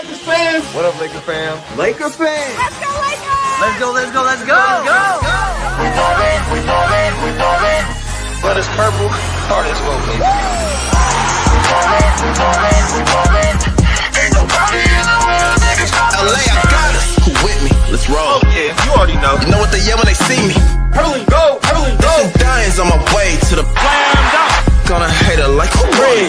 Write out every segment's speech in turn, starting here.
Lakers fans? What up, Laker fam? Laker fans! Let's go, Lakers! Let's go, let's go, let's go! We ballin'. But it's purple, hard as gold, baby. We ballin'. Ain't nobody in the world that can stop us. LA, I got us. Who with me? Let's roll. Oh yeah, you already know. You know what they yell when they see me? Hurling go, hurling go. Some Diane's on my way to the Slam dunk. Gonna hate her like 3, 2,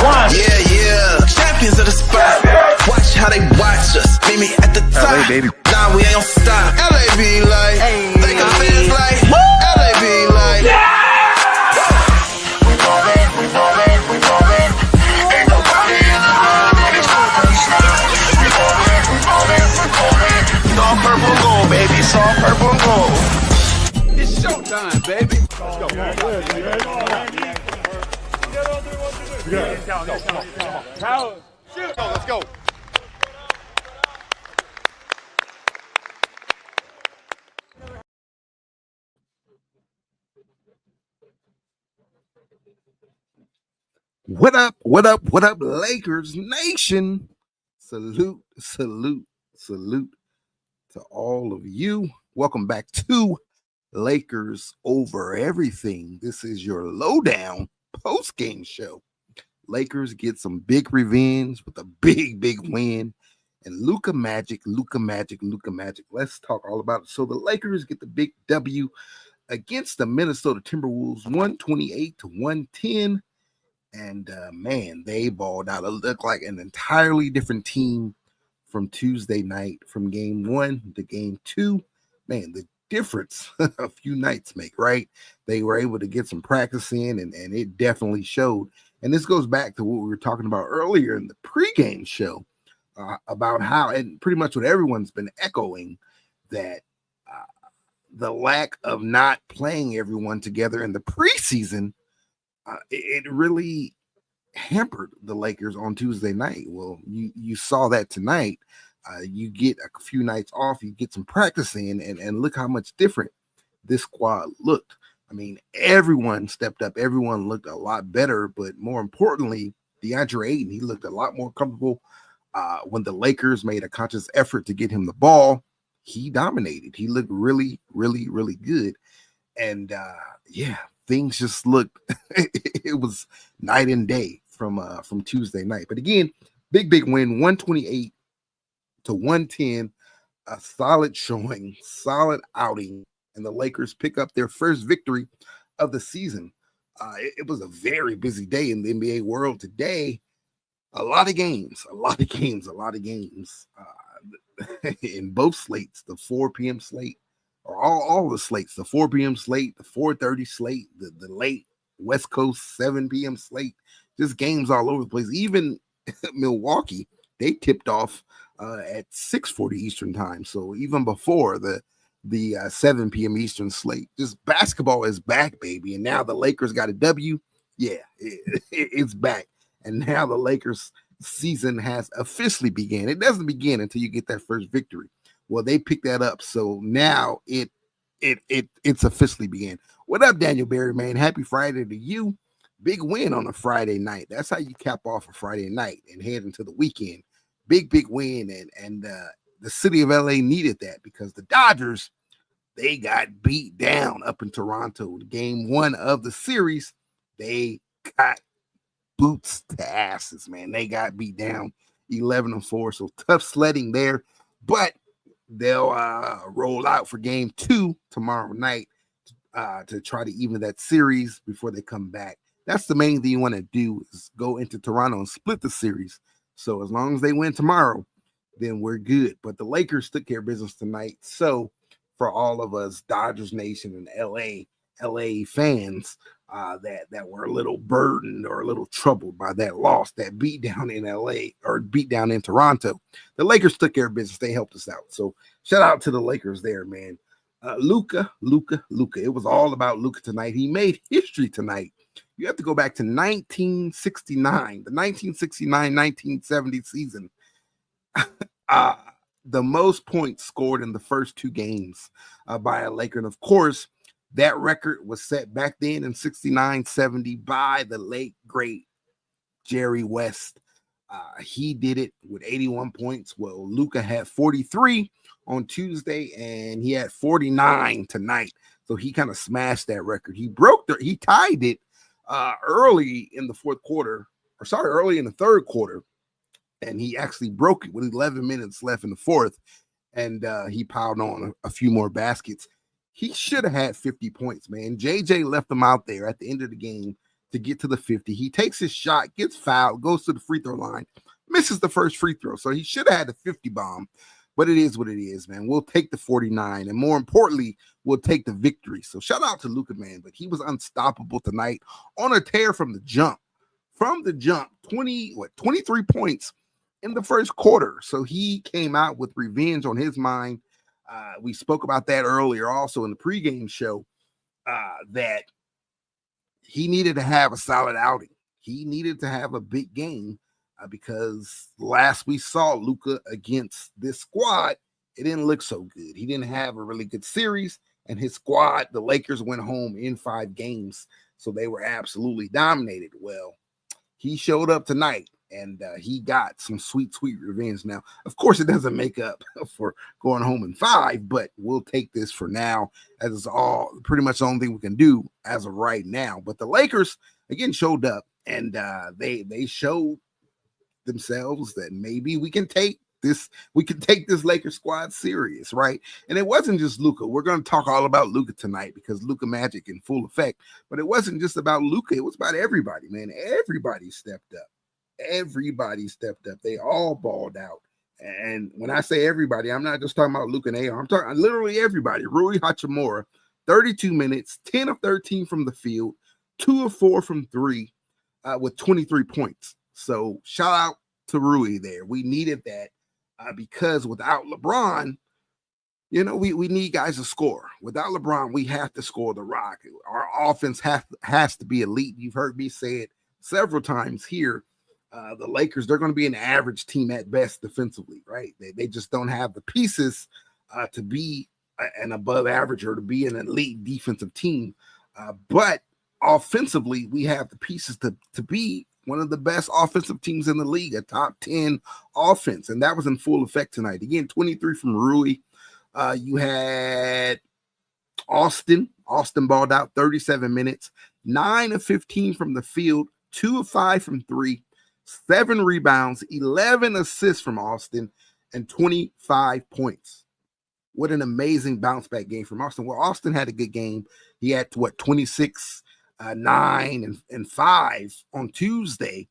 1. Yeah. Champions of the spot. Watch how they watch us. Meet me at the top. LA, baby. Nah, we ain't gon' stop. LA be like, Laker fans like, LA be like. We ballin'. Ain't nobody in the world that can stop us. We ballin'. It's all purple and gold, baby. It's all purple and gold. It's showtime, baby. Let's go. What up, Lakers Nation? Salute to all of you. Welcome back to Lakers Over Everything. This is your Loedown Postgame show. Lakers get some big revenge with a big win. And Luka magic. Let's talk all about it. So the Lakers get the big W against the Minnesota Timberwolves, 128-110. And man, they balled out. It looked like an entirely different team from Tuesday night, from game 1 to game 2. Man, the difference a few nights make, right? They were able to get some practice in, and it definitely showed. And this goes back to what we were talking about earlier in the pregame show about how, and pretty much what everyone's been echoing, that the lack of not playing everyone together in the preseason, it really hampered the Lakers on Tuesday night. Well, you saw that tonight. You get a few nights off, you get some practice in, and look how much different this squad looked. I mean, everyone stepped up. Everyone looked a lot better, but more importantly, DeAndre Ayton, he looked a lot more comfortable. When the Lakers made a conscious effort to get him the ball, he dominated. He looked really good. And yeah, things just looked, it was night and day from Tuesday night. But again, big win, 128-110, a solid showing, solid outing, and the Lakers pick up their first victory of the season. It was a very busy day in the NBA world today. A lot of games in both slates, the 4 p.m. slate, or all the slates, the 4 p.m. slate, the 4:30 slate, the late West Coast 7 p.m. slate, just games all over the place. Even Milwaukee, they tipped off at 6:40 Eastern time. So even before the 7 p.m. Eastern slate, just basketball is back, baby. And now the Lakers got a W. Yeah, it's back. And now the Lakers season has officially began. It doesn't begin until you get that first victory. Well, they picked that up. So now it's officially began. What up, Daniel Berry, man? Happy Friday to you. Big win on a Friday night. That's how you cap off a Friday night and head into the weekend. Big win. And the city of LA needed that because the Dodgers, they got beat down up in Toronto. Game 1 of the series, they got boots to asses, man. They got beat down 11-4. So tough sledding there. But they'll roll out for game 2 tomorrow night to try to even that series before they come back. That's the main thing you want to do, is go into Toronto and split the series. So as long as they win tomorrow, then we're good. But the Lakers took care of business tonight. So for all of us Dodgers Nation and LA fans that were a little burdened or a little troubled by that loss, that beat down in LA or beat down in Toronto, the Lakers took care of business. They helped us out. So shout out to the Lakers there, man. Luka. It was all about Luka tonight. He made history tonight. You have to go back to 1969, the 1969-1970 season. The most points scored in the first 2 games by a Laker. And of course, that record was set back then in 69-70 by the late, great Jerry West. He did it with 81 points. Well, Luka had 43 on Tuesday, and he had 49 tonight. So he kind of smashed that record. He tied it early in the early in the third quarter, and he actually broke it with 11 minutes left in the fourth, and he piled on a few more baskets. He should have had 50 points, man. JJ left him out there at the end of the game to get to the 50. He takes his shot, gets fouled, goes to the free throw line, misses the first free throw. So he should have had the 50 bomb, but it is what it is, man. We'll take the 49, and more importantly, we'll take the victory. So shout out to Luka, man, but he was unstoppable tonight on a tear from the jump. From the jump, 23 points in the first quarter. So he came out with revenge on his mind. We spoke about that earlier also in the pregame show, that he needed to have a solid outing. He needed to have a big game because last we saw Luka against this squad, it didn't look so good. He didn't have a really good series, and his squad, the Lakers, went home in 5 games, so they were absolutely dominated. Well, he showed up tonight, and he got some sweet, sweet revenge. Now, of course, it doesn't make up for going home in 5, but we'll take this for now, as it's all pretty much the only thing we can do as of right now. But the Lakers, again, showed up, and they showed themselves that maybe we can take this Lakers squad serious, right? And it wasn't just Luka. We're going to talk all about Luka tonight because Luka magic in full effect. But it wasn't just about Luka. It was about everybody, man. Everybody stepped up. Everybody stepped up. They all balled out. And when I say everybody, I'm not just talking about Luka and AR. I'm talking literally everybody. Rui Hachimura, 32 minutes, 10 of 13 from the field, 2 of 4 from 3, with 23 points. So shout out to Rui there. We needed that because without LeBron, we need guys to score. Without LeBron, we have to score the rock. Our offense has to be elite. You've heard me say it several times here. The Lakers, they're going to be an average team at best defensively, right? They just don't have the pieces to be an above average or to be an elite defensive team. But offensively, we have the pieces to be one of the best offensive teams in the league, a top 10 offense. And that was in full effect tonight. Again, 23 from Rui. You had Austin. Austin balled out 37 minutes, 9 of 15 from the field, 2 of 5 from 3, 7 rebounds, 11 assists from Austin, and 25 points. What an amazing bounce back game from Austin. Well, Austin had a good game. He had 26, 9, and 5 on Tuesday.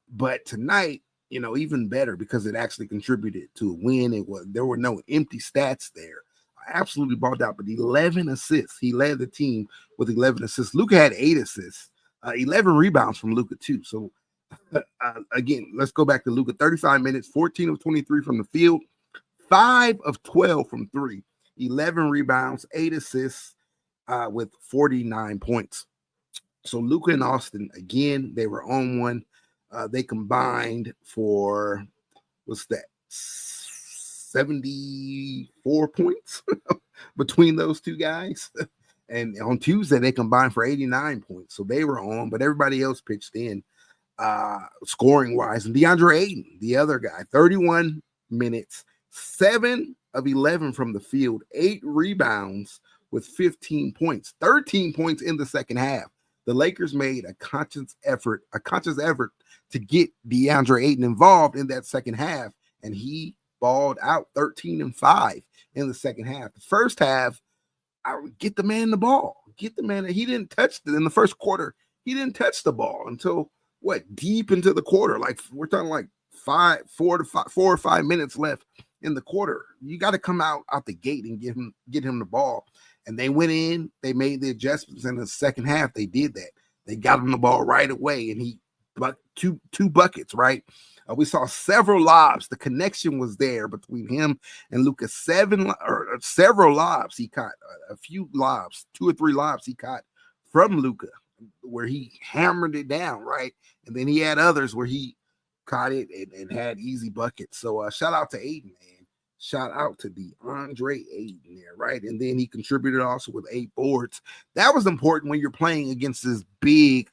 But tonight, even better because it actually contributed to a win. There were no empty stats there. Absolutely balled out, but 11 assists. He led the team with 11 assists. Luka had 8 assists, 11 rebounds from Luka too. So again, let's go back to Luka. 35 minutes, 14 of 23 from the field, 5 of 12 from 3, 11 rebounds, 8 assists, with 49 points. So Luka and Austin, again, they were on one. They combined for, 74 points between those two guys. And on Tuesday, they combined for 89 points. So they were on, but everybody else pitched in scoring-wise. And DeAndre Ayton, the other guy, 31 minutes, 7 of 11 from the field, 8 rebounds with 15 points, 13 points in the second half. The Lakers made a conscious effort to get DeAndre Ayton involved in that second half, and he balled out 13 and 5 in the second half. The first half, I would get the man the ball. Get the man. He didn't touch it in the first quarter. He didn't touch the ball until deep into the quarter. Like we're talking like 4 or 5 minutes left in the quarter. You got to come out the gate and get him the ball. And they went in, they made the adjustments in the second half. They did that. They got him the ball right away, and he about two buckets, right? We saw several lobs. The connection was there between him and Luka. Several lobs he caught, a few lobs, 2 or 3 lobs he caught from Luka, where he hammered it down, right? And then he had others where he caught it and had easy buckets. So shout out to Ayton, man. Shout out to DeAndre Ayton there, right? And then he contributed also with 8 boards. That was important when you're playing against this big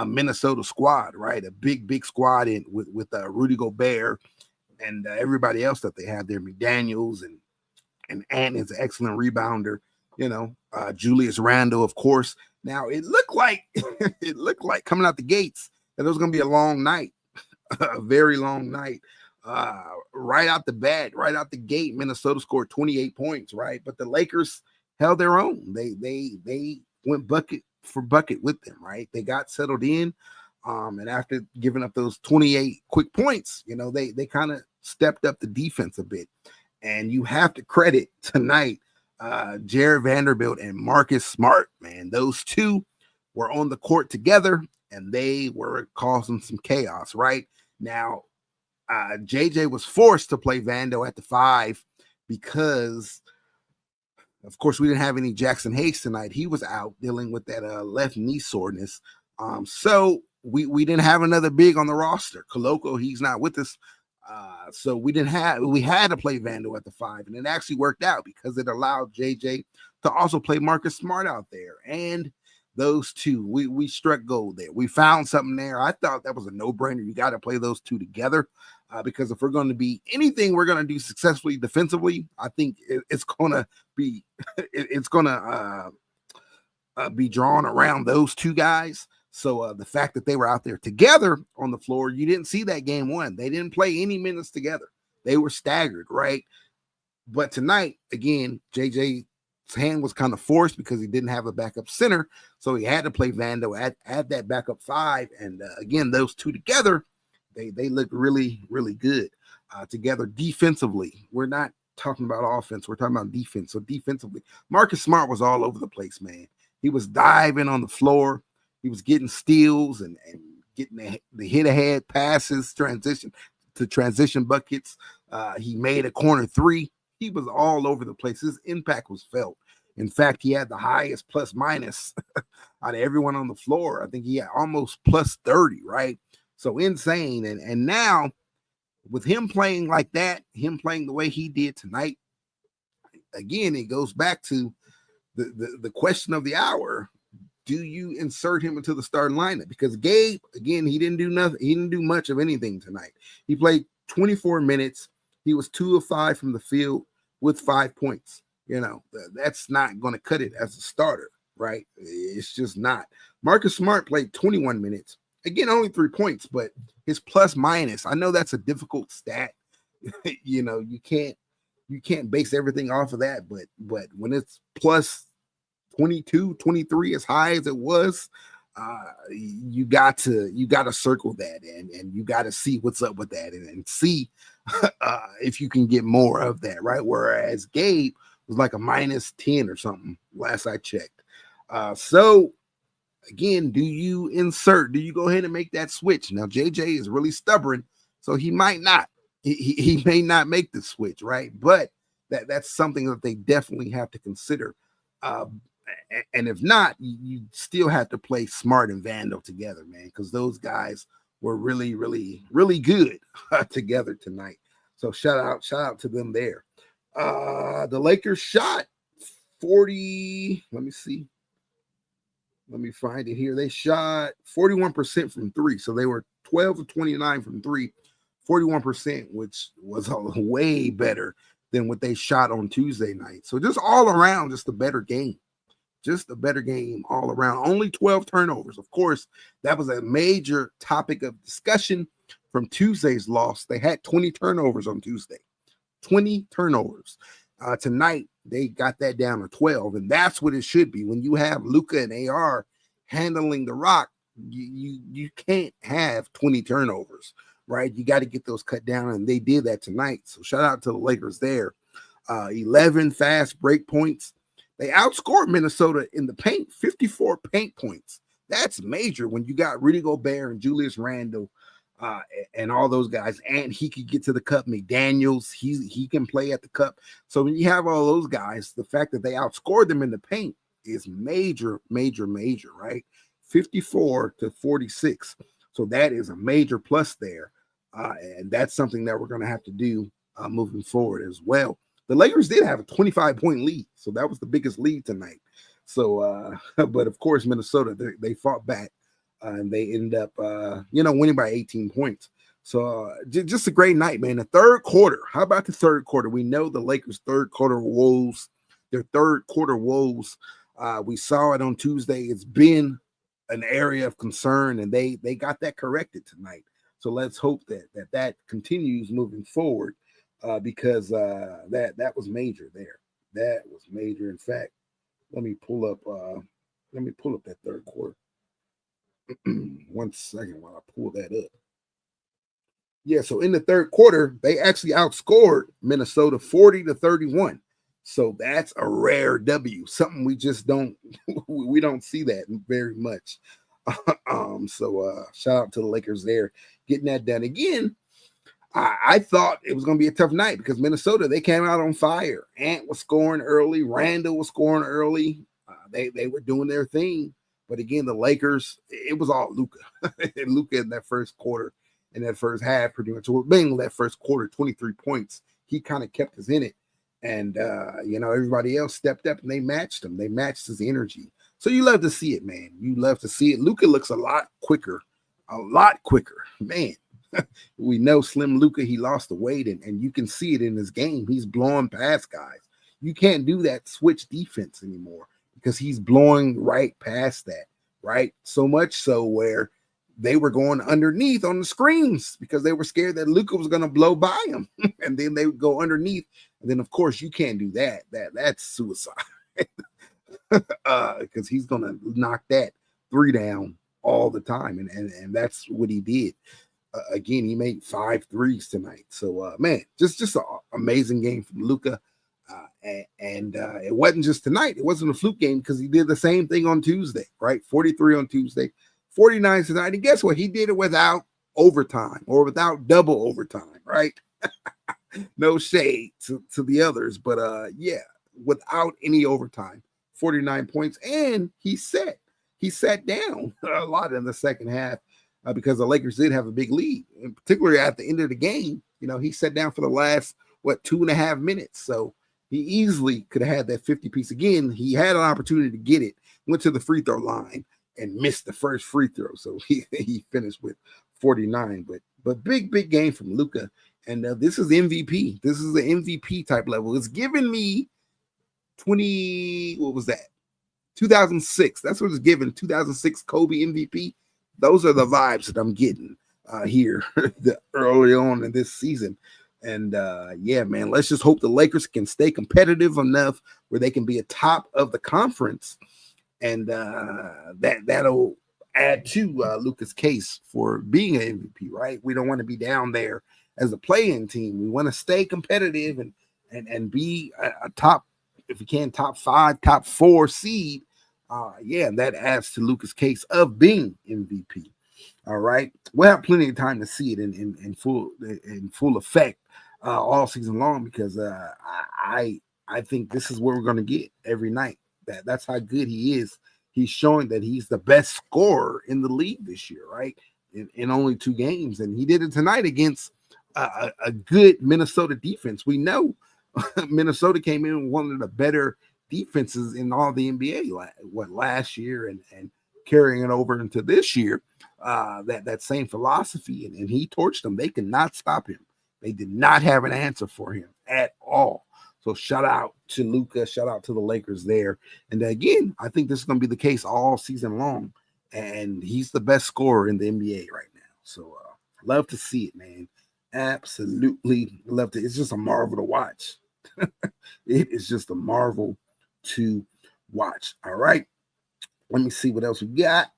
Minnesota squad, right? A big squad with Rudy Gobert and everybody else that they have there, McDaniels and Ant is an excellent rebounder. Julius Randle, of course. Now it looked like coming out the gates that it was going to be a long night, a very long night. Right out the gate, Minnesota scored 28 points, right? But the Lakers held their own. They went bucket for bucket with them, right? They got settled in. And after giving up those 28 quick points, they kind of stepped up the defense a bit. And you have to credit tonight Jared Vanderbilt and Marcus Smart, man. Those two were on the court together, and they were causing some chaos, right? Now, JJ was forced to play Vando at the 5 because, of course, we didn't have any Jackson Hayes tonight. He was out dealing with that left knee soreness. So we didn't have another big on the roster. Koloko, he's not with us. So we had to play Vando at the 5, and it actually worked out because it allowed JJ to also play Marcus Smart out there. And those two, we struck gold there. We found something there. I thought that was a no-brainer. You got to play those two together because if we're going to be anything we're going to do successfully defensively, I think it's going to be be drawn around those two guys. So the fact that they were out there together on the floor, you didn't see that game one. They didn't play any minutes together. They were staggered, right? But tonight, again, JJ's hand was kind of forced because he didn't have a backup center. So he had to play Vando at that backup 5. And again, those two together, they look really, really good together defensively. We're not talking about offense. We're talking about defense. So defensively, Marcus Smart was all over the place, man. He was diving on the floor. He was getting steals and getting the hit-ahead passes, transition buckets. He made a corner 3. He was all over the place. His impact was felt. In fact, he had the highest plus-minus out of everyone on the floor. I think he had almost plus 30, right? So insane. And now, with him playing like that, him playing the way he did tonight, again, it goes back to the question of the hour. Do you insert him into the starting lineup? Because Gabe, again, he didn't do nothing. He didn't do much of anything tonight. He played 24 minutes. He was 2 of 5 from the field with 5 points. That's not going to cut it as a starter, right? It's just not. Marcus Smart played 21 minutes. Again, only 3 points, but his plus minus, I know that's a difficult stat. You can't base everything off of that, but when it's plus 22, 23, as high as it was, you got to circle that and you got to see what's up with that and see if you can get more of that, right? Whereas Gabe was like a minus 10 or something last I checked. So again, do you go ahead and make that switch? Now JJ is really stubborn, so he might not. He may not make the switch, right? But that's something that they definitely have to consider. And if not, you still have to play Smart and Vando together, man, because those guys were really, really, really good together tonight. So shout out to them there. The Lakers shot 40. Let me see. Let me find it here. They shot 41% from 3. So they were 12 of 29 from 3, 41%, which was way better than what they shot on Tuesday night. So just all around, just a better game. Just a better game all around. Only 12 turnovers. Of course, that was a major topic of discussion from Tuesday's loss. They had 20 turnovers on Tuesday. 20 turnovers. Tonight, they got that down to 12, and that's what it should be. When you have Luka and AR handling the rock, you can't have 20 turnovers, right? You got to get those cut down, and they did that tonight. So shout out to the Lakers there. 11 fast break points. They outscored Minnesota in the paint, 54 paint points. That's major when you got Rudy Gobert and Julius Randle and all those guys, and he could get to the cup. McDaniels, he can play at the cup. So when you have all those guys, the fact that they outscored them in the paint is major, major, major, right? 54-46. So that is a major plus there. And that's something that we're going to have to do moving forward as well. The Lakers did have a 25-point lead, so that was the biggest lead tonight. So, but of course, Minnesota, they fought back and they ended up, winning by 18 points. So just a great night, man. The third quarter. How about the third quarter? We know the Lakers' third quarter woes. Their third quarter woes. We saw it on Tuesday. It's been an area of concern, and they got that corrected tonight. So let's hope that continues moving forward, because that was major there. That was major. In fact, let me pull up that third quarter. 1 second while I pull that up. Yeah, so in the third quarter, they actually outscored Minnesota 40-31. So that's a rare W, something we just don't see that very much. So shout out to the Lakers there getting that done. Again, I thought it was going to be a tough night because Minnesota, they came out on fire. Ant was scoring early. Randall was scoring early. They were doing their thing. But again, the Lakers, it was all Luka. And Luka in that first quarter, in that first half, pretty much. Well, being that first quarter, 23 points, he kind of kept us in it. And, everybody else stepped up and they matched him. They matched his energy. So you love to see it, man. You love to see it. Luka looks a lot quicker. Man. We know Slim Luka, he lost the weight, and you can see it in his game. He's blowing past guys. You can't do that switch defense anymore because he's blowing right past that, right? So much so where they were going underneath on the screens because they were scared that Luka was going to blow by him. And then they would go underneath. And then, of course, you can't do that. That's suicide. Because he's going to knock that three down all the time. And that's what he did. Again, he made 5 threes tonight. So, man, just an amazing game from Luka. And it wasn't just tonight. It wasn't a fluke game because he did the same thing on Tuesday, right? 43 on Tuesday, 49 tonight. And guess what? He did it without overtime or without double overtime, right? No shade to the others. But, without any overtime, 49 points. And he sat down a lot in the second half. Because the Lakers did have a big lead, and particularly at the end of the game. He sat down for the last 2.5 minutes, so he easily could have had that 50-piece again. He had an opportunity to get it, went to the free throw line and missed the first free throw, so he finished with 49. But big game from Luka, and this is MVP. This is the MVP type level. It's giving me 2006. That's what it's giving. 2006 Kobe MVP. Those are the vibes that I'm getting here early on in this season. And man, let's just hope the Lakers can stay competitive enough where they can be a top of the conference. And that'll add to Luka's case for being an MVP, right? We don't want to be down there as a play-in team. We want to stay competitive and be a top, if you can, top 5, top 4 seed. That adds to Luka's case of being MVP. All right, we'll have plenty of time to see it in full effect all season long because I think this is what we're going to get every night. That's how good he is. He's showing that he's the best scorer in the league this year, right? In only 2 games, and he did it tonight against a good Minnesota defense. We know Minnesota came in one of the better defenses in all the NBA last year and carrying it over into this year, that same philosophy, and he torched them. They could not stop him. They did not have an answer for him at all. So shout out to Luka, shout out to the Lakers there. And again, I think this is going to be the case all season long, and he's the best scorer in the NBA right now. So love to see it, man. Absolutely love it. It's just a marvel to watch. It is just a marvel to watch. All right, let me see what else we got.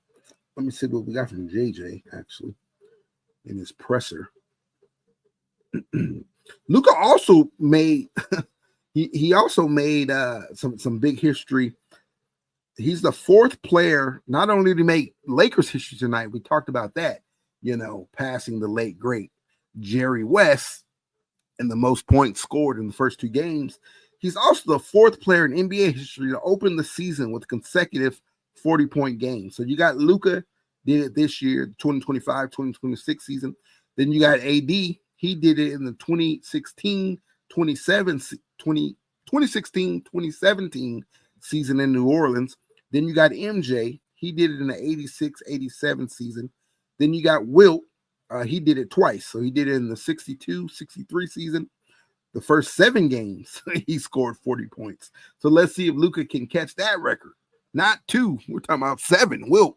Let me see what we got from JJ actually in his presser. Luka also made he also made some big history. He's the 4th player not only to make Lakers history tonight. We talked about that, passing the late great Jerry West and the most points scored in the first 2 games. He's also the 4th player in NBA history to open the season with consecutive 40-point games. So you got Luka, did it this year, 2025-2026 season. Then you got AD. He did it in the 2016-2017 season in New Orleans. Then you got MJ. He did it in the 86-87 season. Then you got Wilt. He did it twice. So he did it in the 62-63 season. The first 7 games, he scored 40 points. So let's see if Luka can catch that record. Not 2. We're talking about 7, Wilt.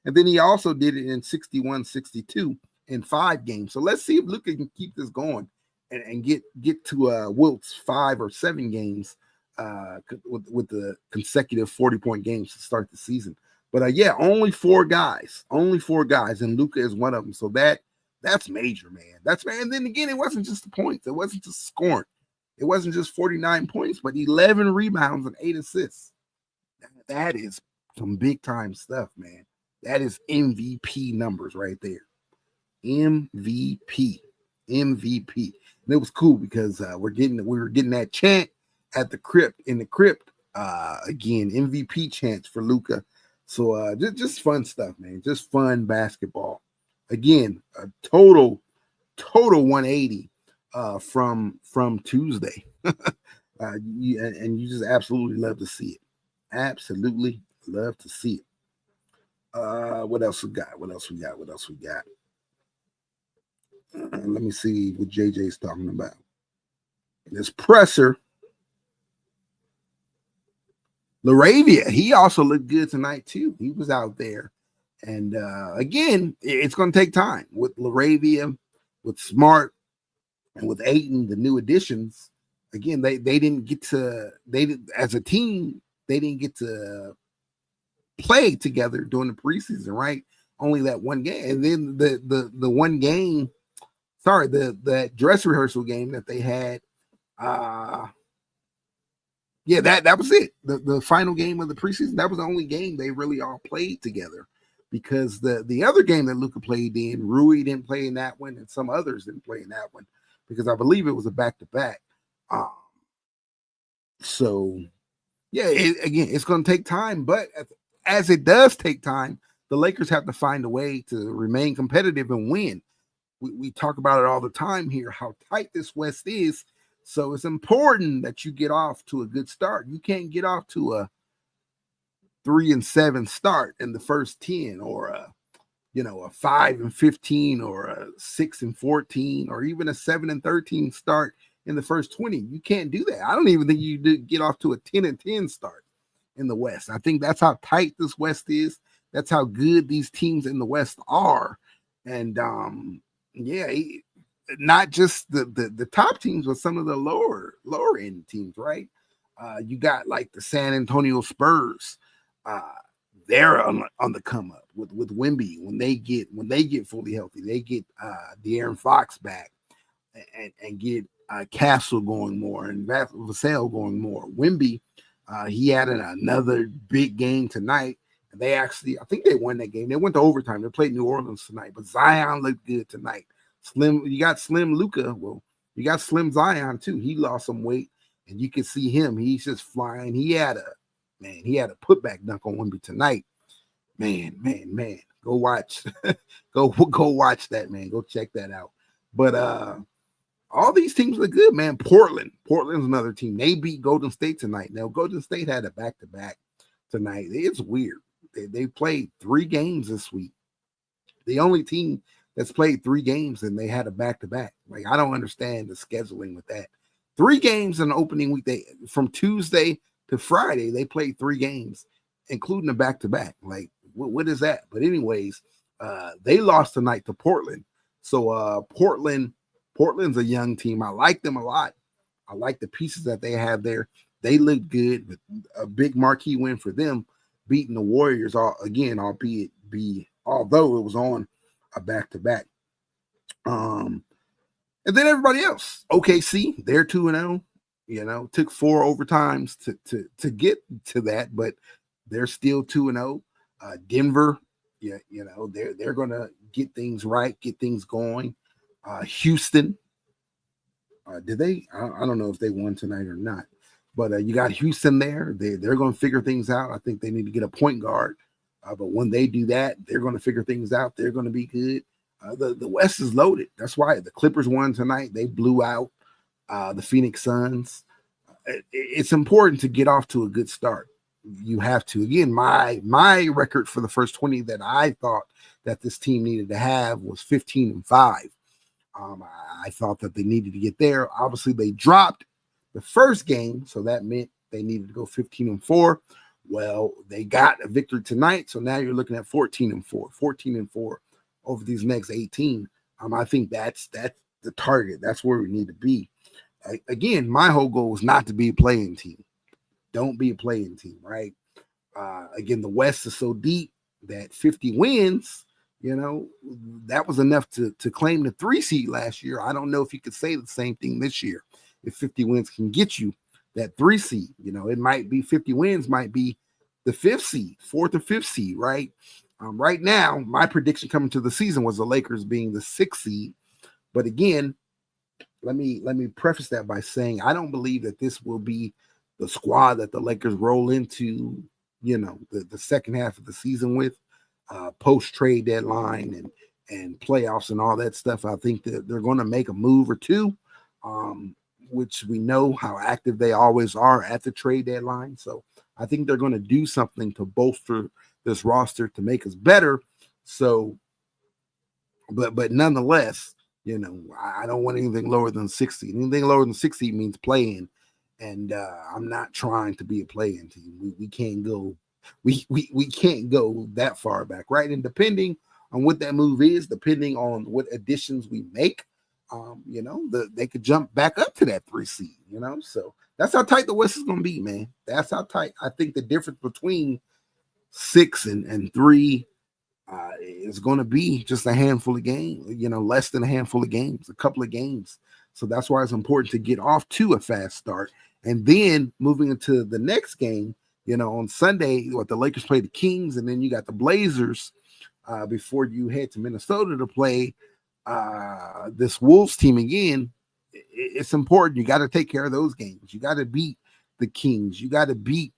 And then he also did it in 61-62 in 5 games. So let's see if Luka can keep this going and get to Wilt's 5 or 7 games with the consecutive 40-point games to start the season. But yeah, only 4 guys, and Luka is one of them. So that's major, man. And then again, it wasn't just the points. It wasn't just scoring. It wasn't just 49 points, but 11 rebounds and 8 assists. That is some big time stuff, man. That is MVP numbers right there. MVP. And it was cool because we were getting that chant at the crypt again, MVP chants for Luka. So just fun stuff, man. Just fun basketball. Again, a total 180 from Tuesday. You just absolutely love to see it. Absolutely love to see it. What else we got? Let me see what JJ's talking about. This presser. Laravia, he also looked good tonight too. He was out there. And again, it's going to take time with Laravia, with Smart, and with Ayton, the new additions. Again, they didn't get to, as a team, they didn't get to play together during the preseason, right? Only that one game. And then the one game, that dress rehearsal game that they had, yeah, that was it. The final game of the preseason, that was the only game they really all played together, because the other game that Luka played in, Rui didn't play in that one, and some others didn't play in that one, because I believe it was a back-to-back. So, yeah, it's going to take time, but as it does take time, the Lakers have to find a way to remain competitive and win. We talk about it all the time here, how tight this West is. So it's important that you get off to a good start. You can't get off to a 3-7 start in the first 10, or a 5-15, or a 6-14, or even a 7-13 start in the first 20. You can't do that. I don't even think you did get off to a 10-10 start in the West. I think that's how tight this West is. That's how good these teams in the West are. And not just the top teams, but some of the lower end teams, right? You got like the San Antonio Spurs. They're on the come up with Wemby. When they get fully healthy, they get De'Aaron Fox back and get Castle going more and Vassell going more. Wemby, he had another big game tonight. And I think they won that game. They went to overtime. They played New Orleans tonight, but Zion looked good tonight. You got Slim Luka. Well, you got Slim Zion too. He lost some weight, and you can see him. He's just flying. He had a putback dunk on Wemby tonight. Man. Go watch. go watch that, man. Go check that out. But all these teams look good, man. Portland's another team. They beat Golden State tonight. Now, Golden State had a back-to-back tonight. It's weird. They played 3 games this week. The only team that's played 3 games and they had a back-to-back. Like, I don't understand the scheduling with that. 3 games in the opening week. From Tuesday to Friday, they played 3 games, including a back-to-back. Like, what is that? But anyways, they lost tonight to Portland. So Portland's a young team. I like them a lot. I like the pieces that they have there. They look good. A big marquee win for them, beating the Warriors, although it was on a back-to-back. And then everybody else, OKC, they're 2-0. Took 4 overtimes to get to that, but they're still 2-0. Denver, they're gonna get things right, get things going. Houston, did they? I don't know if they won tonight or not, but you got Houston there. They're going to figure things out. I think they need to get a point guard, but when they do that, they're going to figure things out. They're going to be good. The West is loaded. That's why the Clippers won tonight. They blew out the Phoenix Suns. It's important to get off to a good start. you have to. Again, my record for the first 20 that I thought that this team needed to have was 15-5. I thought that they needed to get there. Obviously, they dropped the first game, so that meant they needed to go 15-4. Well, they got a victory tonight, so now you're looking at 14-4, 14-4 over these next 18. I think that's the target. That's where we need to be. Again, my whole goal is not to be a playing team. Don't be a playing team, right? Again, the West is so deep that 50 wins, that was enough to claim the 3 seed last year. I don't know if you could say the same thing this year. If 50 wins can get you that 3 seed, it might be 50 wins, might be the 5th seed, 4th or 5th seed, right? Right now, my prediction coming to the season was the Lakers being the 6th seed. But again, let me preface that by saying I don't believe that this will be the squad that the Lakers roll into, the second half of the season with, post-trade deadline and playoffs and all that stuff. I think that they're going to make a move or two, which we know how active they always are at the trade deadline. So I think they're going to do something to bolster this roster to make us better. So, but nonetheless, I don't want anything lower than 60. Anything lower than 60 means playing. And I'm not trying to be a playing team. We can't go, we can't go that far back, right? And depending on what that move is, depending on what additions we make, they could jump back up to that 3 seed, So that's how tight the West is going to be, man. That's how tight. I think the difference between 6 and 3 is going to be just a handful of games, less than a handful of games, a couple of games. So that's why it's important to get off to a fast start. And then moving into the next game, on Sunday, the Lakers play the Kings, and then you got the Blazers before you head to Minnesota to play this Wolves team again. It's important. You got to take care of those games. You got to beat the Kings. You got to beat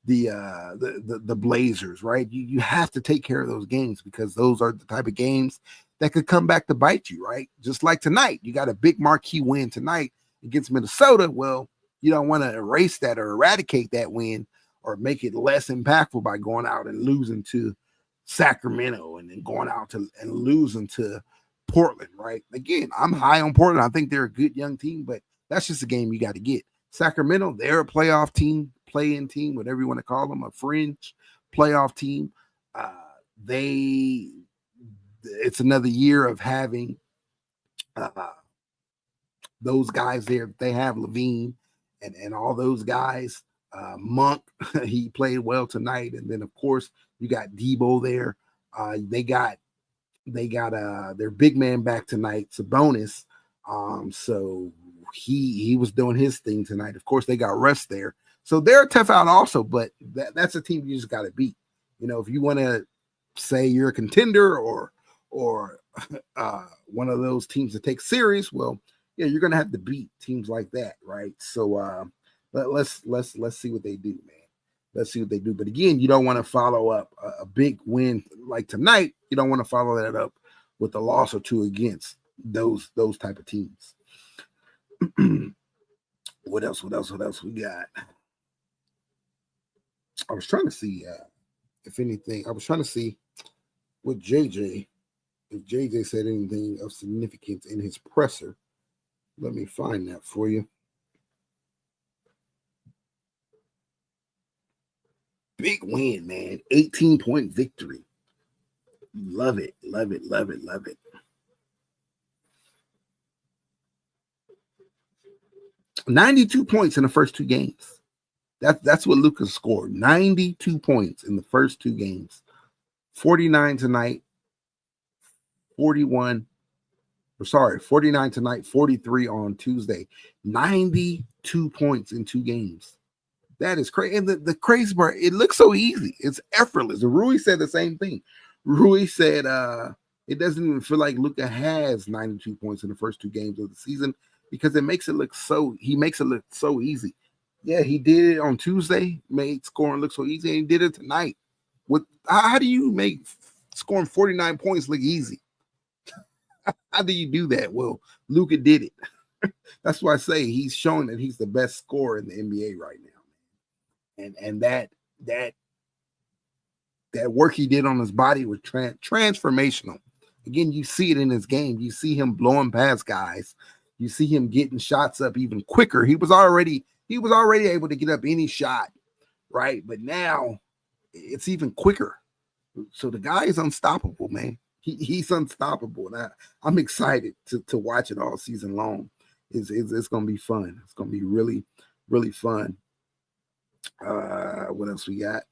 the Blazers, right? You have to take care of those games because those are the type of games that could come back to bite you, right? Just like tonight, you got a big marquee win tonight against Minnesota. Well, you don't want to erase that or eradicate that win or make it less impactful by going out and losing to Sacramento and then going out and losing to Portland, right? Again, I'm high on Portland. I think they're a good young team, but that's just a game you got to get. Sacramento, they're a playoff team, play-in team, whatever you want to call them, a fringe playoff team. It's another year of having those guys there. They have Levine and all those guys. Monk, he played well tonight, and then of course you got Debo there. They got their big man back tonight, Sabonis. So he was doing his thing tonight. Of course, they got rest there. So they're a tough out also, but that's a team you just got to beat. If you want to say you're a contender or one of those teams to take serious, well, yeah, you're going to have to beat teams like that, right? So let's see what they do, man. Let's see what they do. But again, you don't want to follow up a big win like tonight. You don't want to follow that up with a loss or two against those type of teams. What else we got? I was trying to see if anything. I was trying to see what if JJ said anything of significance in his presser. Let me find that for you. Big win, man. 18-point victory. Love it. 92 points in the first 2 games. That's what Luka scored. 92 points in the first 2 games. 49 tonight. 49 tonight, 43 on Tuesday. 92 points in 2 games. That is crazy. And the crazy part, it looks so easy. It's effortless. And Rui said the same thing. Rui said it doesn't even feel like Luka has 92 points in the first 2 games of the season because he makes it look so easy. Yeah, he did it on Tuesday, made scoring look so easy, and he did it tonight. How do you make scoring 49 points look easy? How do you do that? Well, Luka did it. That's why I say he's showing that he's the best scorer in the NBA right now. And that that work he did on his body was transformational. Again, you see it in his game. You see him blowing past guys. You see him getting shots up even quicker. He was already able to get up any shot, right? But now it's even quicker. So the guy is unstoppable, man. He's unstoppable. And I'm excited to watch it all season long. It's going to be fun. It's going to be really, really fun. What else we got?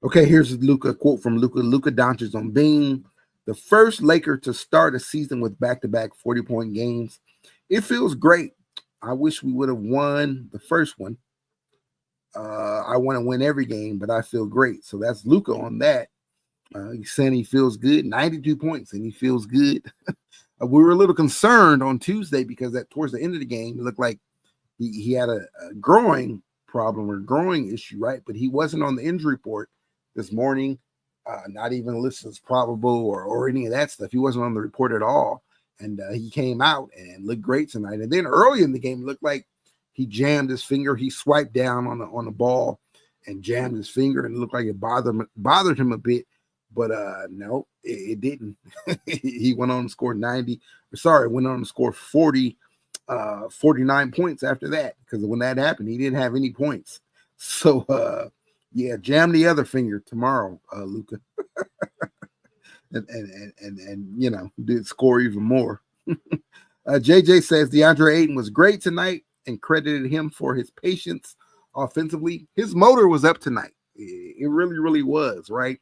Okay, here's a quote from Luka. Luka Doncic on Bing. The first Laker to start a season with back-to-back 40-point games. It feels great. I wish we would have won the first one. I want to win every game, but I feel great. So that's Luka on that. He's saying he feels good. 92 points, and he feels good. We were a little concerned on Tuesday because towards the end of the game, it looked like he had a growing problem or growing issue, right? But he wasn't on the injury report this morning, not even listed as probable or any of that stuff. He wasn't on the report at all. And he came out and looked great tonight. And then early in the game, it looked like he jammed his finger. He swiped down on the ball and jammed his finger, and it looked like it bothered him a bit. But no, it didn't. He went on to score 49 points after that, because when that happened, he didn't have any points. So, yeah, jam the other finger tomorrow, Luka. and did score even more. JJ says DeAndre Ayton was great tonight and credited him for his patience offensively. His motor was up tonight. It really, really was, right?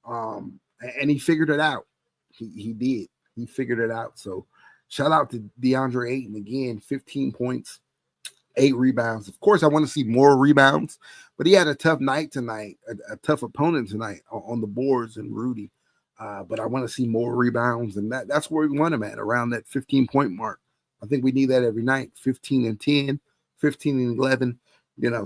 And he figured it out. He did. He figured it out. So shout out to DeAndre Ayton again, 15 points, 8 rebounds. Of course, I want to see more rebounds, but he had a tough night tonight, a tough opponent tonight on the boards and Rudy. But I want to see more rebounds, and that's where we want him at, around that 15-point mark. I think we need that every night, 15 and 10, 15 and 11,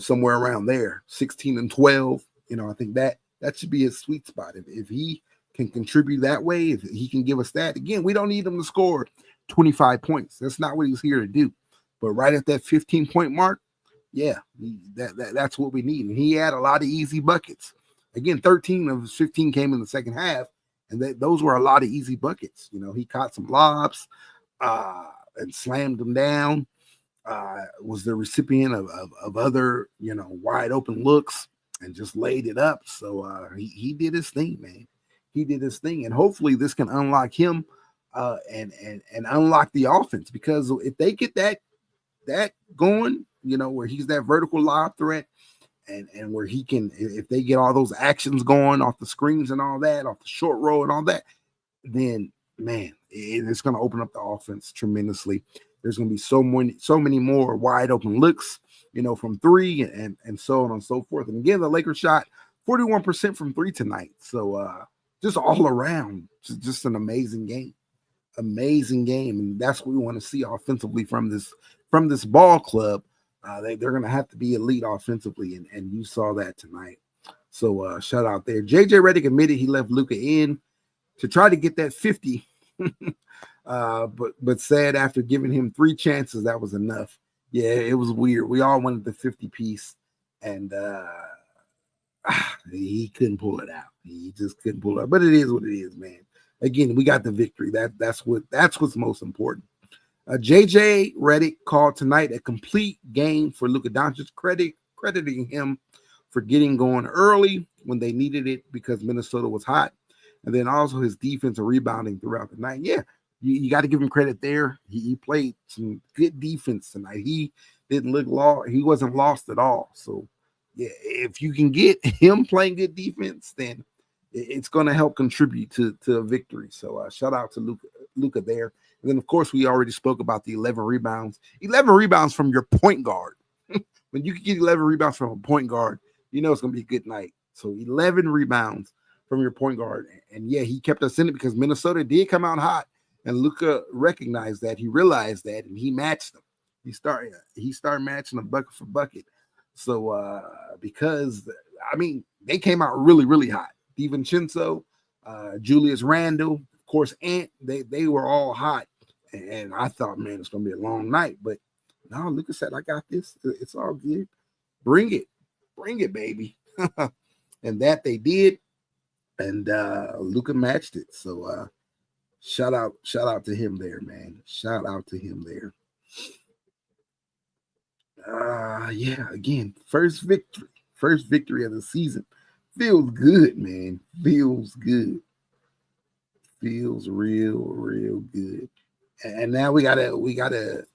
somewhere around there, 16 and 12. I think that should be his sweet spot. If he can contribute that way, if he can give us that, again, we don't need him to score 25 points. That's not what he's here to do. But right at that 15-point mark, yeah, that's what we need. And he had a lot of easy buckets. Again, 13 of his 15 came in the second half, and those were a lot of easy buckets. He caught some lobs and slammed them down. Was the recipient of other, wide open looks and just laid it up. So he did his thing, man. He did his thing, and hopefully this can unlock him and unlock the offense, because if they get that going, where he's that vertical lob threat, and where he can, if they get all those actions going off the screens and all that, off the short roll and all that, then man, it's going to open up the offense tremendously. There's going to be so many more wide open looks, from three and so on and so forth. And again, the Lakers shot 41% from three tonight. So just all around, just an amazing game. And that's what we want to see offensively from this ball club. They're going to have to be elite offensively, and you saw that tonight. So shout out there. JJ Redick admitted he left Luka in to try to get that 50, but said after giving him 3 chances, that was enough. Yeah, it was weird. We all wanted the 50 piece, and he couldn't pull it out. He just couldn't pull it out. But it is what it is, man. Again, we got the victory. That's what's most important. JJ Redick called tonight a complete game for Luka Doncic, crediting him for getting going early when they needed it because Minnesota was hot, and then also his defense and rebounding throughout the night. Yeah, you got to give him credit there. He played some good defense tonight. He didn't look lost. He wasn't lost at all. So, yeah, if you can get him playing good defense, then it's going to help contribute to a victory. So shout out to Luka there. And then, of course, we already spoke about the 11 rebounds. 11 rebounds from your point guard. When you can get 11 rebounds from a point guard, it's going to be a good night. So 11 rebounds from your point guard. And, yeah, he kept us in it because Minnesota did come out hot. And Luka recognized that. He realized that, and he matched them. He started matching them bucket for bucket. So because, they came out really, really hot. DiVincenzo, Julius Randle, of course, Ant, they were all hot And I thought, man, it's gonna be a long night, but no, Luka said, I got this. It's all good. Bring it, baby. And that they did, and Luka matched it. So shout out to him there, man. Shout out to him there. Yeah, again, first victory of the season. Feels good, man. Feels good. Feels real good. And now we gotta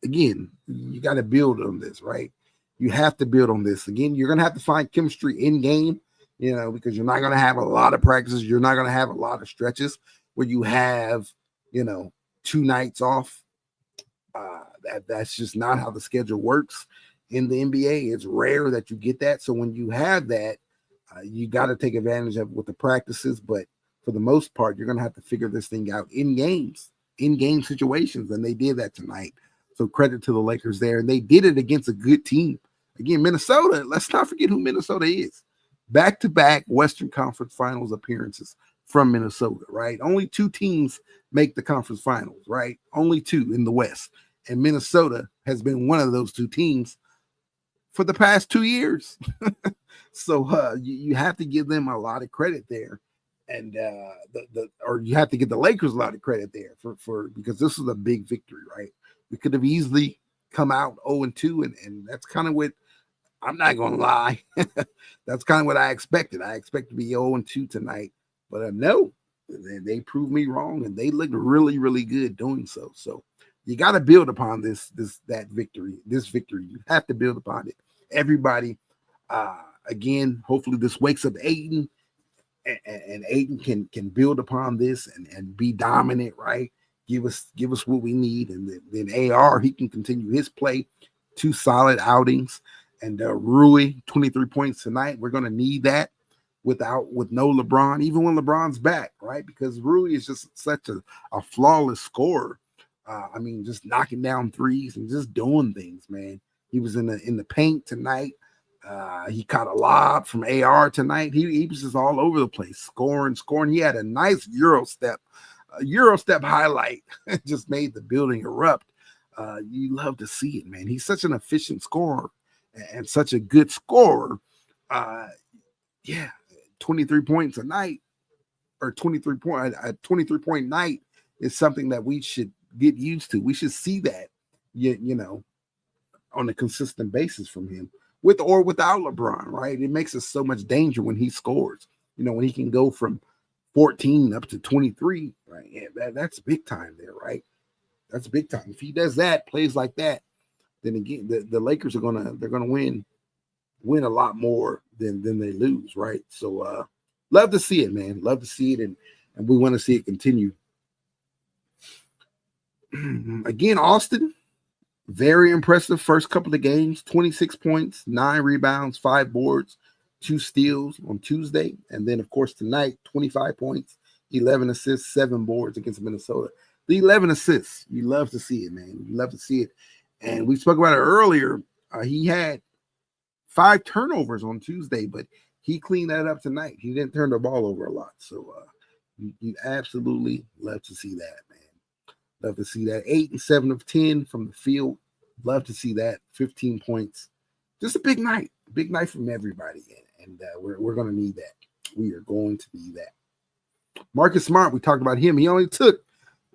again, you gotta build on this, right? You have to build on this. Again, you're gonna have to find chemistry in game, because you're not gonna have a lot of practices, you're not gonna have a lot of stretches where you have, 2 nights off. That's just not how the schedule works in the NBA. It's rare that you get that. So when you have that, you got to take advantage of with the practices. But for the most part, you're going to have to figure this thing out in games, in game situations. And they did that tonight. So credit to the Lakers there. And they did it against a good team. Again, Minnesota, let's not forget who Minnesota is. Back-to-back Western Conference Finals appearances from Minnesota, right? Only 2 teams make the conference finals, right? Only 2 in the West. And Minnesota has been one of those 2 teams for the past 2 years. So you have to give them a lot of credit there. And or you have to give the Lakers a lot of credit there for because this was a big victory, right? We could have easily come out 0-2, and that's kind of what I'm not gonna lie. That's kind of what I expected. I expect to be 0-2 tonight, but no, they proved me wrong, and they looked really, really good doing so. So you got to build upon this victory. You have to build upon it. Everybody, again, hopefully this wakes up Ayton, and Ayton can build upon this and be dominant, right? Give us what we need, and then AR, he can continue his play. 2 solid outings. And Rui, 23 points tonight. We're going to need that with no LeBron, even when LeBron's back, right? Because Rui is just such a flawless scorer. Just knocking down threes and just doing things, man. He was in the paint tonight. He caught a lob from AR tonight. He was just all over the place, scoring. He had a nice Euro step highlight. Just made the building erupt. You love to see it, man. He's such an efficient scorer and such a good scorer. 23 points a night, or 23 point night is something that we should get used to. We should see that, on a consistent basis from him, with or without LeBron, right? It makes us so much danger when he scores. When he can go from 14 up to 23, right? Yeah, that's big time there, right? That's big time. If he does that, plays like that, then again, the Lakers are gonna win a lot more than they lose, right? So love to see it, man. Love to see it, and we want to see it continue. Again, Austin, very impressive first couple of games. 26 points, 9 rebounds, 5 boards, 2 steals on Tuesday, and then of course tonight, 25 points, 11 assists, 7 boards against Minnesota. The 11 assists, you love to see it, man. You love to see it. And we spoke about it earlier. He had 5 turnovers on Tuesday, but he cleaned that up tonight. He didn't turn the ball over a lot. So you absolutely love to see that, man. Love to see that. 8 and 7 of 10 from the field. Love to see that. 15 points. Just a big night. Big night from everybody. And we're going to need that. We are going to need that. Marcus Smart, we talked about him. He only took,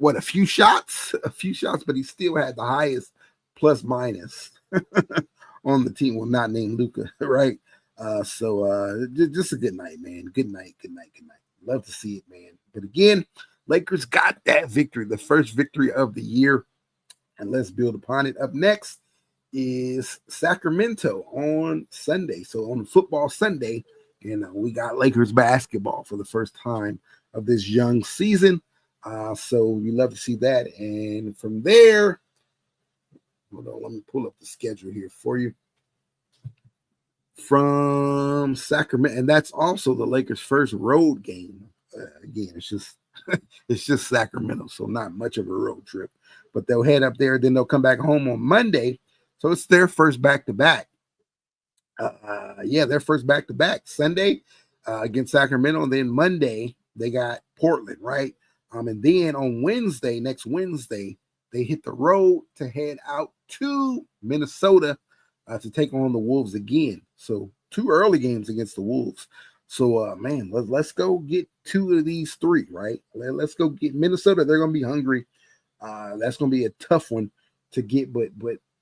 a few shots, but he still had the highest plus minus on the team. Well, not named Luka, right? So just a good night, man. Good night. Love to see it, man. But again, Lakers got that victory, the first victory of the year, and let's build upon it. Up next is Sacramento on Sunday. So on football Sunday, we got Lakers basketball for the first time of this young season. So you love to see that. And from there, hold on, let me pull up the schedule here for you. From Sacramento, and that's also the Lakers' first road game. Again, it's just Sacramento, so not much of a road trip. But they'll head up there, then they'll come back home on Monday. So it's their first back-to-back. Their first back-to-back. Sunday against Sacramento, and then Monday they got Portland, right? And then on next Wednesday, they hit the road to head out to Minnesota to take on the Wolves again. So 2 early games against the Wolves. So, man, let's go get 2 of these 3, right? Let's go get Minnesota. They're going to be hungry. That's going to be a tough one to get, but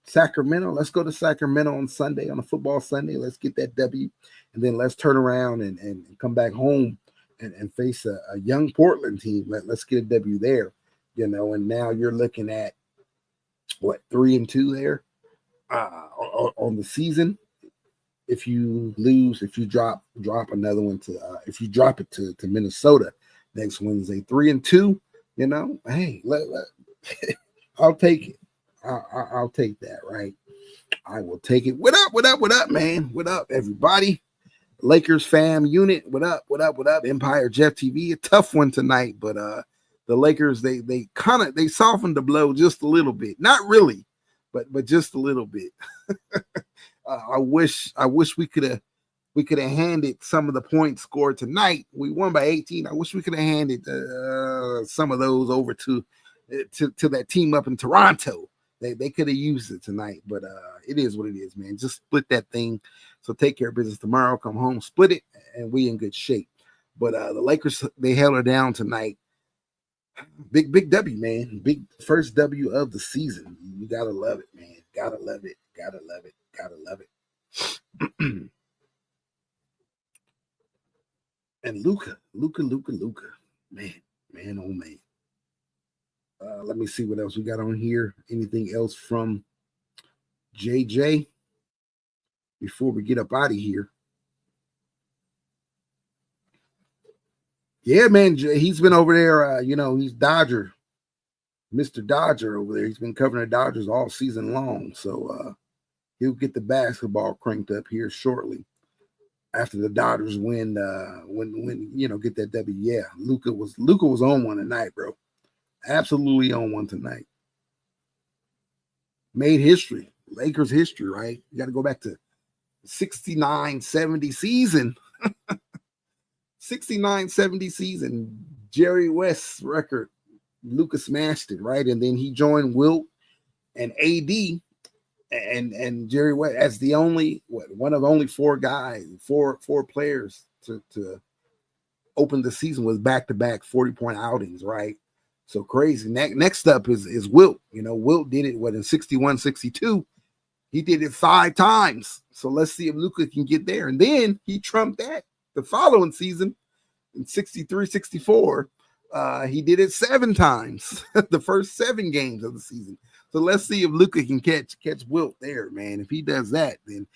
Sacramento, let's go to Sacramento on Sunday, on a football Sunday. Let's get that W, and then let's turn around and come back home and face a young Portland team. Let's get a W there, and now you're looking at, 3-2 there on the season. If you lose, if you drop another one if you drop it to Minnesota next Wednesday, 3-2, hey, I'll take it. I'll take that, right? I will take it. What up, man? What up, everybody? Lakers fam unit. What up? Empire Jeff TV. A tough one tonight, but the Lakers, they softened the blow just a little bit. Not really, but just a little bit. I wish we could have handed some of the points scored tonight. We won by 18. I wish we could have handed some of those over to that team up in Toronto. They could have used it tonight, but it is what it is, man. Just split that thing. So take care of business tomorrow. Come home, split it, and we in good shape. But the Lakers, they held her down tonight. Big W, man. Big first W of the season. You gotta love it, man. Gotta love it. And Luka, man, oh man. Let me see what else we got on here. Anything else from JJ before we get up out of here? Yeah, man, he's been over there. He's Dodger, Mr. Dodger over there. He's been covering the Dodgers all season long. So he'll get the basketball cranked up here shortly after the Dodgers win. Get that W. Yeah, Luka was on one tonight, bro. Absolutely on one tonight. Made history. Lakers history, right? You got to go back to 69-70 season. 69-70 season. Jerry West's record. Luka smashed it, right? And then he joined Wilt and AD and Jerry West as the only one of only 4 guys, four players to open the season with back-to-back 40-point outings, right? So crazy. Next up is Wilt. Wilt did it in 61-62. He did it 5 times. So let's see if Luka can get there. And then he trumped that the following season in 63-64. He did it 7 times, the first 7 games of the season. So let's see if Luka can catch Wilt there, man. If he does that, then,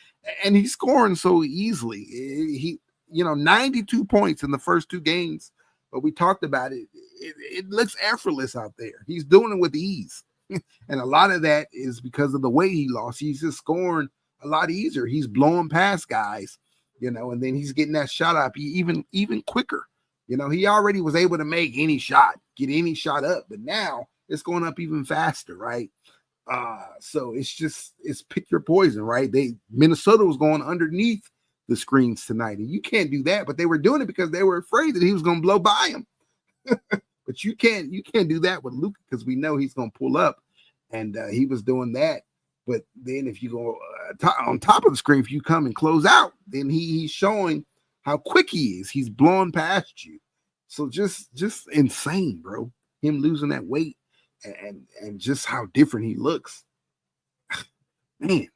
and he's scoring so easily. He 92 points in the first 2 games. But we talked about it. It looks effortless out there. He's doing it with ease. And a lot of that is because of the weight he lost. He's just scoring a lot easier. He's blowing past guys, and then he's getting that shot up even quicker. He already was able to make any shot, get any shot up, but now it's going up even faster, right? So it's pick your poison, right? Minnesota was going underneath the screens tonight, and you can't do that, but they were doing it because they were afraid that he was going to blow by him. But you can't do that with Luka because we know he's going to pull up, and he was doing that. But then if you go on top of the screen, if you come and close out, then he's showing how quick he is. He's blowing past you. So just insane, bro. Him losing that weight and just how different he looks. Man.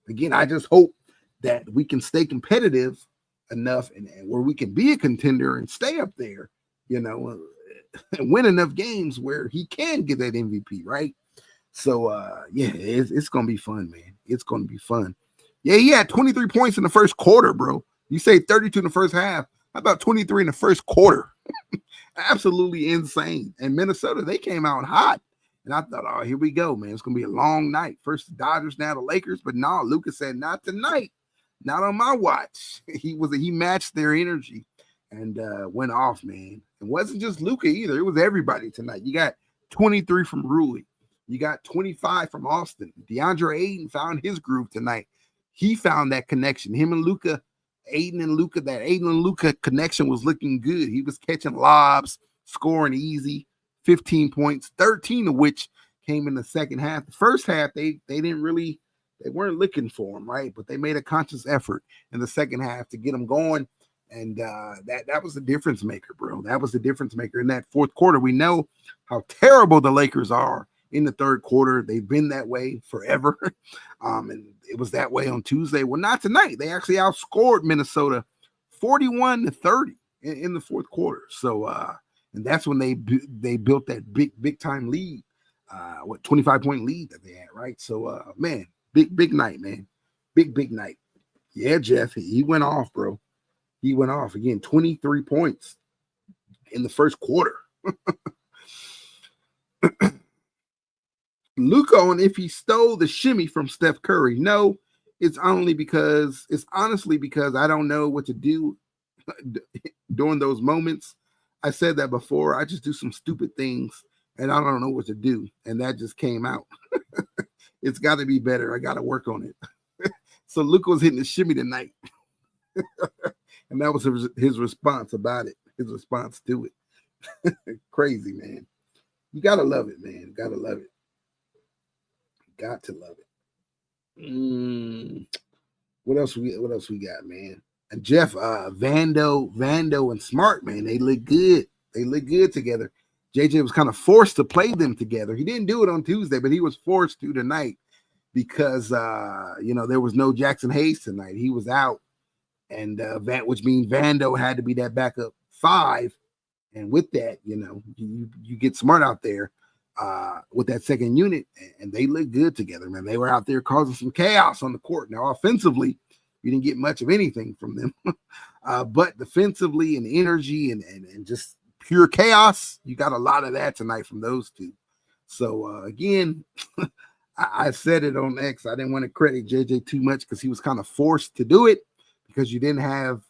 Again, I just hope that we can stay competitive enough and where we can be a contender and stay up there, and win enough games where he can get that MVP, right? So, it's going to be fun, man. It's going to be fun. Yeah, he had 23 points in the first quarter, bro. You say 32 in the first half. How about 23 in the first quarter? Absolutely insane. And Minnesota, they came out hot. And I thought, oh, here we go, man. It's going to be a long night. First the Dodgers, now the Lakers. But no, Luka said, not tonight. Not on my watch. He matched their energy and went off, man. It wasn't just Luka either. It was everybody tonight. You got 23 from Rui. You got 25 from Austin. DeAndre Ayton found his groove tonight. He found that connection. Him and Luka, that Ayton and Luka connection was looking good. He was catching lobs. scoring easy, 15 points, 13 of which came in the second half. The first half, they weren't looking for him, right? But they made a conscious effort in the second half to get him going. And that was the difference maker, bro. That was the difference maker in that fourth quarter. We know how terrible the Lakers are in the third quarter. They've been that way forever. And it was that way on Tuesday. Well, not tonight. They actually outscored Minnesota 41-30 in the fourth quarter. So, and that's when they built that big time lead, 25-point lead that they had, right? So, man, big night, man. Big night. Yeah, Jeff, he went off, bro. He went off again, 23 points in the first quarter. Luka on if he stole the shimmy from Steph Curry. No, it's honestly because I don't know what to do during those moments. I said that before. I just do some stupid things and I don't know what to do. And that just came out. It's got to be better. I got to work on it. So Luka was hitting the shimmy tonight. And that was his response about it. His response to it. Crazy, man. You got to love it, man. Got to love it. Got to love it. What else we got, man? And Jeff, Vando and Smart, man, they look good. They look good together. JJ was kind of forced to play them together. He didn't do it on Tuesday, but he was forced to tonight because there was no Jackson Hayes tonight. He was out, and which means Vando had to be that backup 5. And with that, you get Smart out there with that second unit, and they look good together, man. They were out there causing some chaos on the court. Now, offensively, you didn't get much of anything from them, but defensively and energy and just pure chaos, you got a lot of that tonight from those two. So again, I said it on X. I didn't want to credit JJ too much because he was kind of forced to do it because you didn't have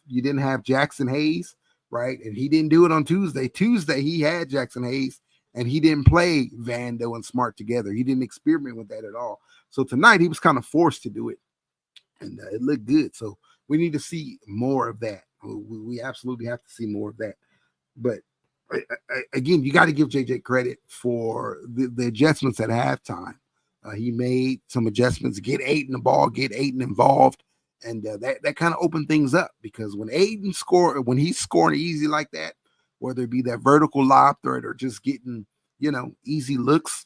Jackson Hayes, right? And he didn't do it on Tuesday. Tuesday he had Jackson Hayes. And he didn't play Vando and Smart together. He didn't experiment with that at all. So tonight he was kind of forced to do it. And it looked good. So we need to see more of that. We absolutely have to see more of that. But again, you got to give JJ credit for the adjustments at halftime. He made some adjustments, get Ayton the ball, get Ayton involved. And that kind of opened things up because when he's scoring easy like that, whether it be that vertical lob threat or just getting, easy looks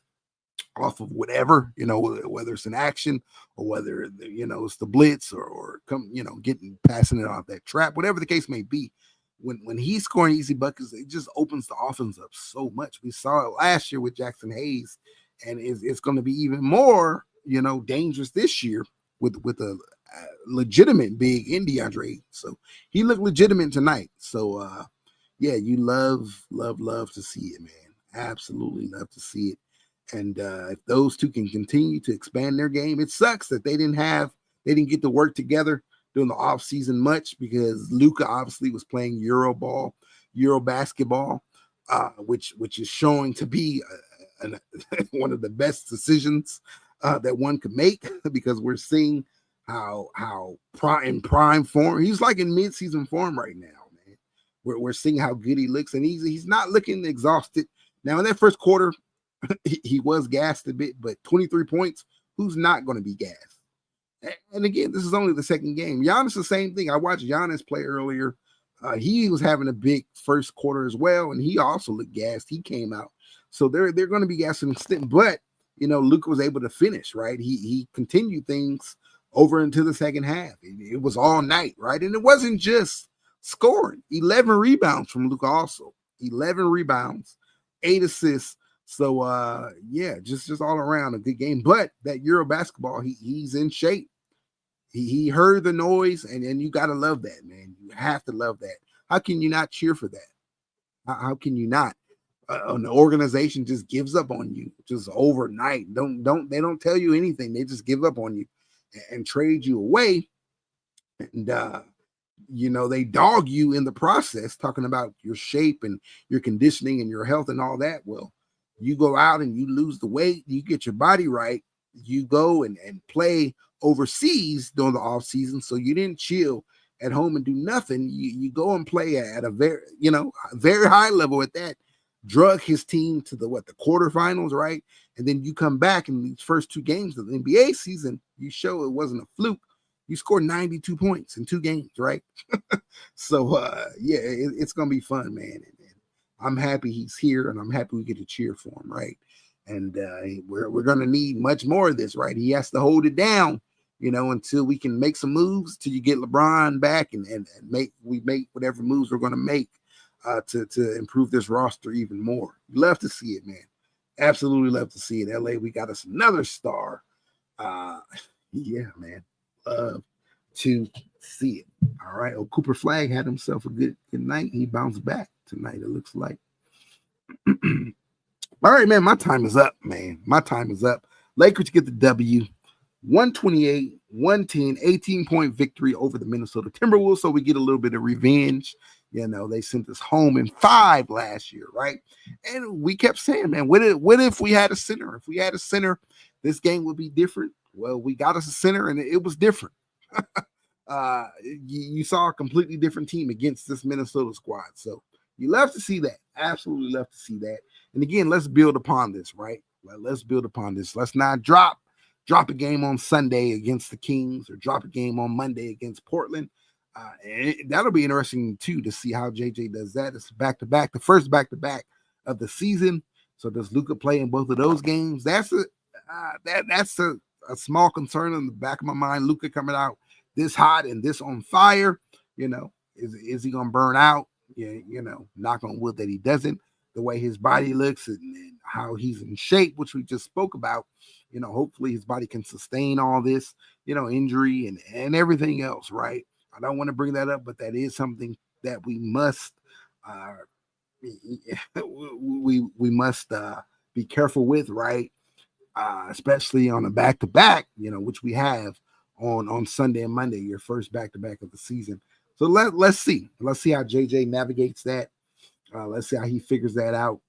off of whatever, whether it's an action or whether, it's the blitz or passing it off that trap, whatever the case may be. When he's scoring easy buckets, it just opens the offense up so much. We saw it last year with Jackson Hayes, and it's going to be even more, dangerous this year with a legitimate big in DeAndre. So he looked legitimate tonight. So, yeah, you love to see it, man. Absolutely love to see it. And if those two can continue to expand their game, it sucks that they didn't get to work together during the offseason much because Luka obviously was playing Euro basketball, which is showing to be one of the best decisions that one could make because we're seeing how in prime form. He's like in mid-season form right now. We're seeing how good he looks, and he's not looking exhausted. Now, in that first quarter, he was gassed a bit, but 23 points, who's not going to be gassed? And again, this is only the second game. Giannis, the same thing. I watched Giannis play earlier. He was having a big first quarter as well, and he also looked gassed. He came out. So they're going to be gassed to an extent, but, Luka was able to finish, right? He continued things over into the second half. It was all night, right? And it wasn't just scoring. 11 rebounds from Luka also. 11 rebounds, 8 assists. So, just all around a good game. But that Euro basketball, he's in shape. He heard the noise, and you got to love that, man. You have to love that. How can you not cheer for that? How can you not? An organization just gives up on you just overnight. They don't tell you anything. They just give up on you and trade you away. And, they dog you in the process, talking about your shape and your conditioning and your health and all that. Well, you go out and you lose the weight, you get your body right, you go and play overseas during the off season. So you didn't chill at home and do nothing. You go and play at a very high level at that. drug his team to the quarterfinals, right? And then you come back in these first 2 games of the NBA season, you show it wasn't a fluke. You scored 92 points in 2 games, right? So it's gonna be fun, man. And I'm happy he's here, and I'm happy we get to cheer for him, right? And we're gonna need much more of this, right? He has to hold it down, until we can make some moves, till you get LeBron back and make whatever moves we're gonna make to improve this roster even more. Love to see it, man. Absolutely love to see it. LA, we got us another star. Yeah, man. Love to see it. All right. Oh, Cooper Flag had himself a good night. He bounced back tonight, it looks like. All right, man. My time is up, man. My time is up. Lakers get the W. 128, 110, 18-point victory over the Minnesota Timberwolves. So we get a little bit of revenge. They sent us home in 5 last year, right? And we kept saying, man, what if we had a center? If we had a center, this game would be different. Well, we got us a center, and it was different. You saw a completely different team against this Minnesota squad. So you love to see that. Absolutely love to see that. And again, let's build upon this, right? Let's build upon this. Let's not drop a game on Sunday against the Kings or drop a game on Monday against Portland. And that'll be interesting too to see how JJ does that. It's back-to-back, the first back-to-back of the season. So does Luka play in both of those games? That's a small concern in the back of my mind. Luka coming out this hot and this on fire, is he gonna burn out? Knock on wood that he doesn't. The way his body looks and how he's in shape, which we just spoke about, hopefully his body can sustain all this, injury and everything else, right? I don't want to bring that up, but that is something that we must we must be careful with, right? Especially on a back-to-back, which we have on Sunday and Monday, your first back-to-back of the season. So let's see how JJ navigates that. Let's see how he figures that out.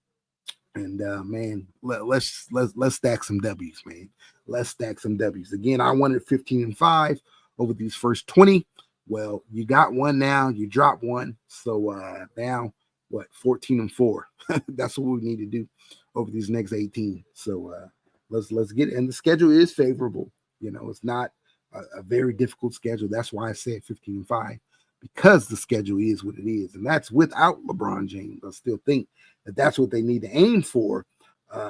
And man, let's stack some W's, man. Let's stack some W's. Again, I wanted 15-5 over these first 20. Well, you got one now. You dropped one. So now, 14-4. That's what we need to do over these next 18. So let's get it. And the schedule is favorable. It's not a very difficult schedule. That's why I said 15-5, because the schedule is what it is. And that's without LeBron James. I still think that's what they need to aim for.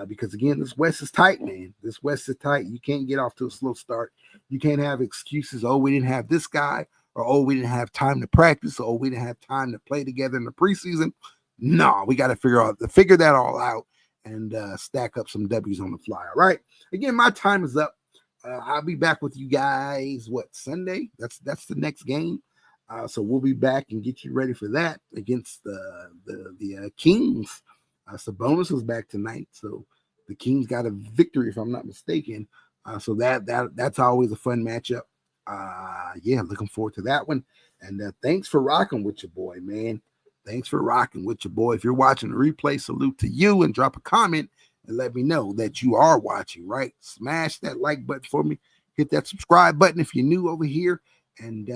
Because again, this West is tight, man. This West is tight. You can't get off to a slow start. You can't have excuses. Oh, we didn't have this guy. Or, oh, we didn't have time to practice. Or, oh, we didn't have time to play together in the preseason. No, we got to figure that all out and stack up some W's on the fly. All right. Again, my time is up. I'll be back with you guys. Sunday? That's the next game. So we'll be back and get you ready for that against the Kings. Sabonis is back tonight, so the Kings got a victory, if I'm not mistaken. So that's always a fun matchup. Looking forward to that one. And thanks for rocking with your boy, man. Thanks for rocking with your boy. If you're watching the replay, salute to you, and drop a comment and let me know that you are watching, right? Smash that like button for me. Hit that subscribe button if you're new over here. And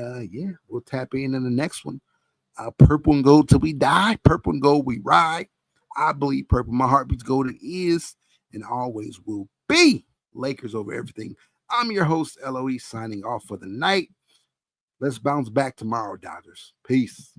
we'll tap in the next one. Purple and gold till we die. Purple and gold we ride. I believe purple. My heart beats gold. It is and always will be Lakers over everything. I'm your host, LOE, signing off for the night. Let's bounce back tomorrow, Dodgers. Peace.